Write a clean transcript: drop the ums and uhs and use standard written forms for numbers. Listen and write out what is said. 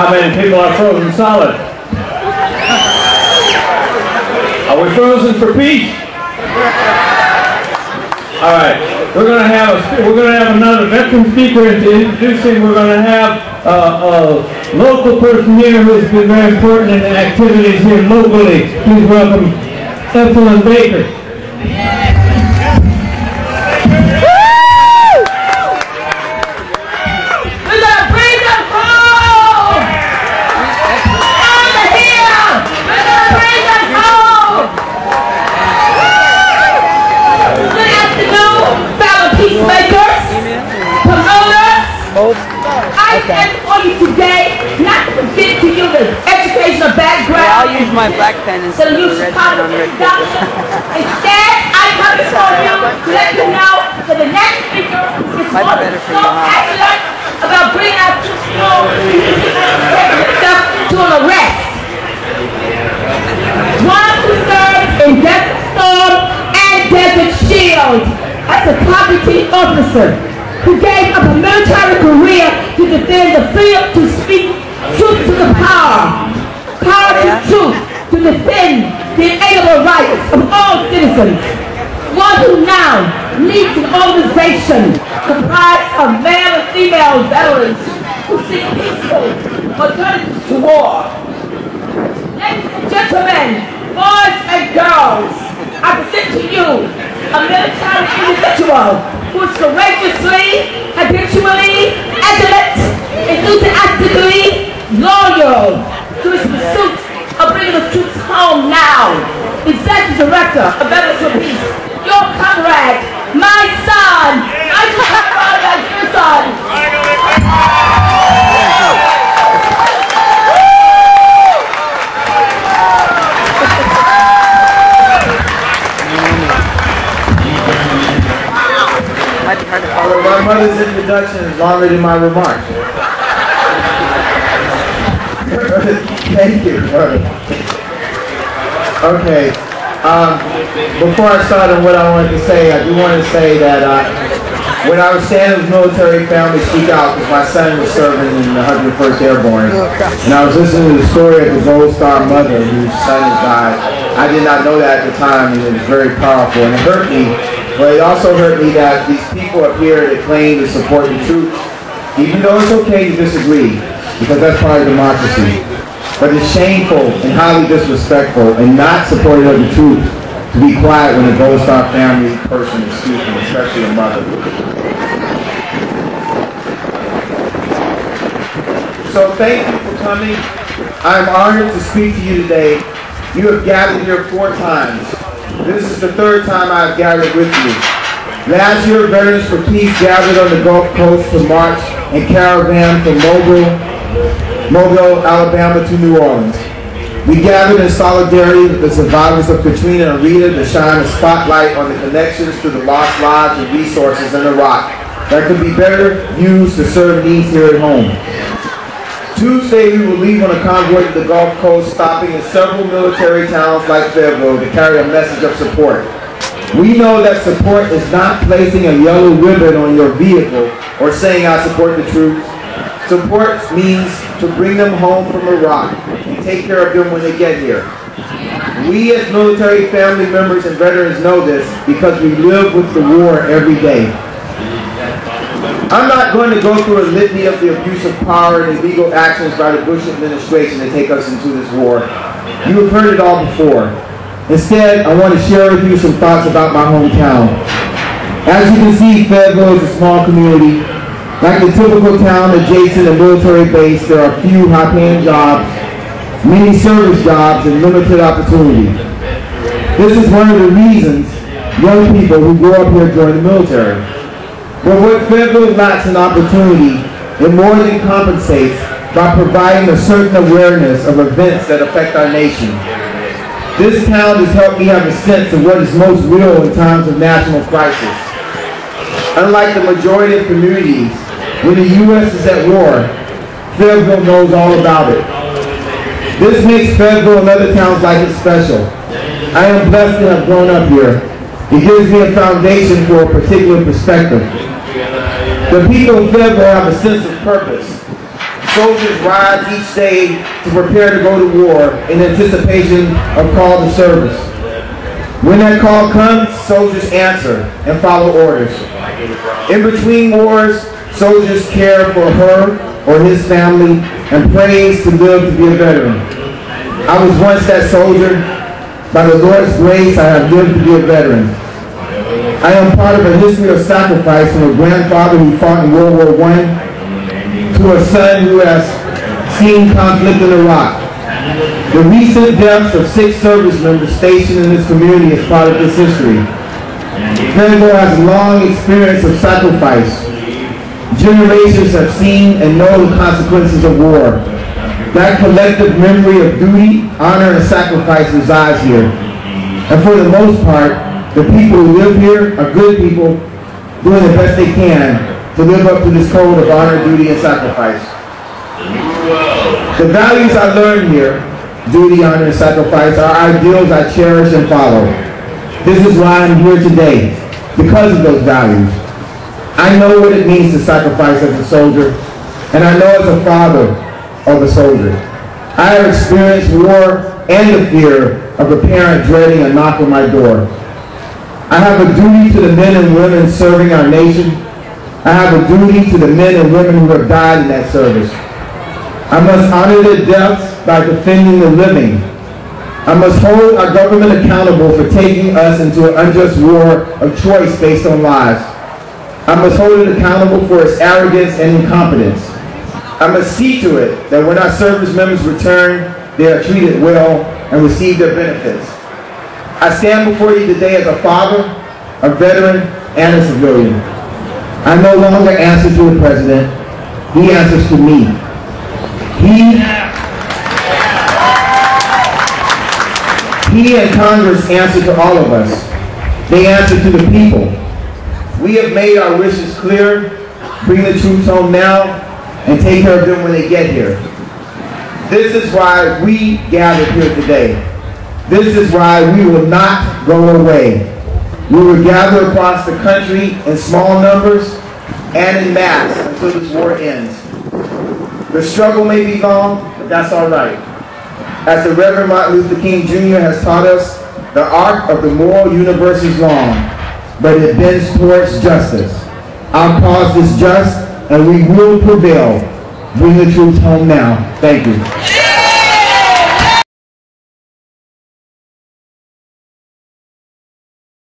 How many people are frozen solid? Are we frozen for peace? All right. We're going to have another veteran speaker to introduce him. We're going to have a local person here who has been very important in the activities here locally. Please welcome Evelyn Baker. I stand for you today, not to present to you the educational background. Yeah, I'll use my black pen instead of the red pen on red paper. Instead, I come before you to let you know that the next speaker is so passionate about bringing our troops home to an arrest. One who served in Desert Storm and Desert Shield as a combatant officer, who gave up a military career to defend the freedom to speak truth to the power to truth, to defend the inalienable rights of all citizens. One who now leads an organization comprised of male and female veterans who seek peaceful alternatives to war. Ladies and gentlemen, boys and girls, I present to you a military individual who is courageously, habitually, excellent, enthusiastically loyal to his pursuit of bringing the troops home now. Executive Director of Veterans for Peace, your comrade, my son, I just talk about your son. My mother's introduction is longer than my remarks. Thank you. Okay. Before I start on what I wanted to say, I do want to say that when I was saying the military family speak out, because my son was serving in the 101st Airborne, and I was listening to the story of the Gold Star mother whose son has died. I did not know that at the time, and it was very powerful, and it hurt me. But it also hurt me that these people up here that claim to support the troops, even though it's okay to disagree, because that's part of democracy, but it's shameful and highly disrespectful and not supportive of the troops to be quiet when a Gold Star family person is speaking, especially a mother. So thank you for coming. I'm honored to speak to you today. You have gathered here 4 times. This is the 3rd time I've gathered with you. Last year, Veterans for Peace gathered on the Gulf Coast to march in caravan from Mobile, Alabama to New Orleans. We gathered in solidarity with the survivors of Katrina and Rita to shine a spotlight on the connections to the lost lives and resources in Iraq that could be better used to serve needs here at home. Tuesday, we will leave on a convoy to the Gulf Coast, stopping in several military towns like Fayetteville to carry a message of support. We know that support is not placing a yellow ribbon on your vehicle or saying I support the troops. Support means to bring them home from Iraq and take care of them when they get here. We as military family members and veterans know this because we live with the war every day. I'm not going to go through a litany of the abuse of power and illegal actions by the Bush administration to take us into this war. You have heard it all before. Instead, I want to share with you some thoughts about my hometown. As you can see, Fayetteville is a small community. Like the typical town adjacent to a military base, there are few high-paying jobs, many service jobs, and limited opportunity. This is one of the reasons young people who grow up here join the military. But what Fayetteville lacks in opportunity, it more than compensates by providing a certain awareness of events that affect our nation. This town has helped me have a sense of what is most real in times of national crisis. Unlike the majority of communities, when the U.S. is at war, Fayetteville knows all about it. This makes Fayetteville and other towns like it special. I am blessed to have grown up here. It gives me a foundation for a particular perspective. The people of Fayetteville have a sense of purpose. soldiers rise each day to prepare to go to war in anticipation of call to service. When that call comes, soldiers answer and follow orders. In between wars, soldiers care for her or his family and prays to live to be a veteran. I was once that soldier. By the Lord's grace, I have lived to be a veteran. I am part of a history of sacrifice from a grandfather who fought in World War I to a son who has seen conflict in Iraq. The recent deaths of 6 service members stationed in this community is part of this history. Fayetteville has a long experience of sacrifice. Generations have seen and know the consequences of war. That collective memory of duty, honor, and sacrifice resides here. And for the most part, the people who live here are good people doing the best they can to live up to this code of honor, duty, and sacrifice. The values I learned here, duty, honor, and sacrifice, are ideals I cherish and follow. This is why I'm here today, because of those values. I know what it means to sacrifice as a soldier, and I know as a father of a soldier. I have experienced war and the fear of a parent dreading a knock on my door. I have a duty to the men and women serving our nation. I have a duty to the men and women who have died in that service. I must honor their deaths by defending the living. I must hold our government accountable for taking us into an unjust war of choice based on lies. I must hold it accountable for its arrogance and incompetence. I must see to it that when our service members return, they are treated well and receive their benefits. I stand before you today as a father, a veteran, and a civilian. I no longer answer to the president. He answers to me. He and Congress answer to all of us. They answer to the people. We have made our wishes clear. Bring the troops home now and take care of them when they get here. This is why we gathered here today. This is why we will not go away. We will gather across the country in small numbers and in mass until this war ends. The struggle may be long, but that's all right. As the Reverend Martin Luther King Jr. has taught us, the arc of the moral universe is long, but it bends towards justice. Our cause is just, and we will prevail. Bring the troops home now. Thank you.